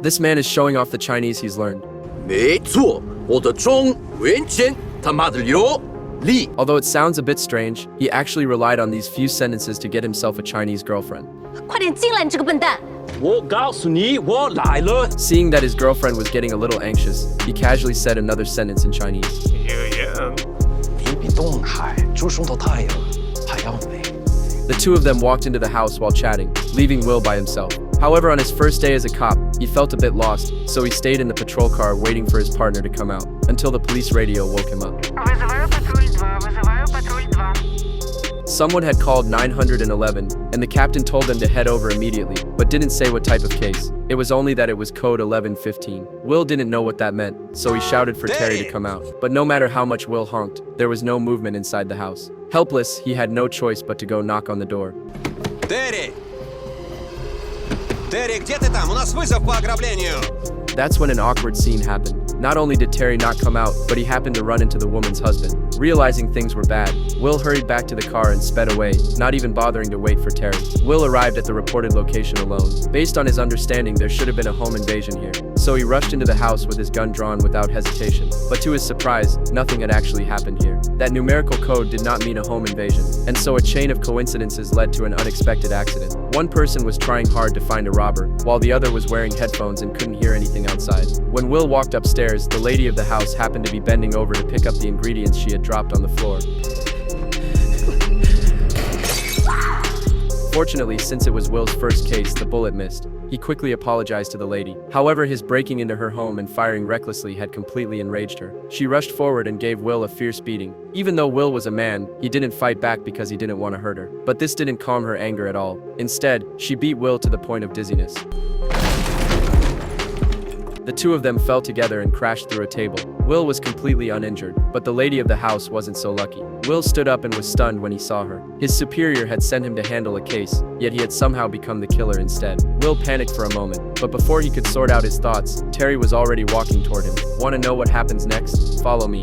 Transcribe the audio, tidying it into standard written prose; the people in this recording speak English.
This man is showing off the Chinese he's learned. 没错，我的中文全他妈的流利。 Although it sounds a bit strange, he actually relied on these few sentences to get himself a Chinese girlfriend. 快点进来，你这个笨蛋！我告诉你，我来了。 Seeing that his girlfriend was getting a little anxious, he casually said another sentence in Chinese. 你比东海出生的太阳还要美。 The two of them walked into the house while chatting, leaving Will by himself. However, on his first day as a cop, he felt a bit lost, so he stayed in the patrol car waiting for his partner to come out, until the police radio woke him up. Вызываю патруль 2, вызываю патруль 2. Someone had called 911, and the captain told them to head over immediately, but didn't say what type of case. It was only that it was code 1115. Will didn't know what that meant, so he shouted for Terry to come out. But no matter how much Will honked, there was no movement inside the house. Helpless, he had no choice but to go knock on the door. Терри! Терри, где ты там? У нас вызов по ограблению! That's when an awkward scene happened. Not only did Terry not come out, but he happened to run into the woman's husband. Realizing things were bad, Will hurried back to the car and sped away, not even bothering to wait for Terry. Will arrived at the reported location alone. Based on his understanding, there should have been a home invasion here. So he rushed into the house with his gun drawn without hesitation. But to his surprise, nothing had actually happened here. That numerical code did not mean a home invasion, and so a chain of coincidences led to an unexpected accident. One person was trying hard to find a robber, while the other was wearing headphones and couldn't hear anything outside. When Will walked upstairs, the lady of the house happened to be bending over to pick up the ingredients she had dropped on the floor. Fortunately, since it was Will's first case, the bullet missed. He quickly apologized to the lady. However, his breaking into her home and firing recklessly had completely enraged her. She rushed forward and gave Will a fierce beating. Even though Will was a man, he didn't fight back because he didn't want to hurt her. But this didn't calm her anger at all. Instead, she beat Will to the point of dizziness. The two of them fell together and crashed through a table. Will was completely uninjured, but the lady of the house wasn't so lucky. Will stood up and was stunned when he saw her. His superior had sent him to handle a case, yet he had somehow become the killer instead. Will panicked for a moment, but before he could sort out his thoughts, Terry was already walking toward him. Want to know what happens next? Follow me.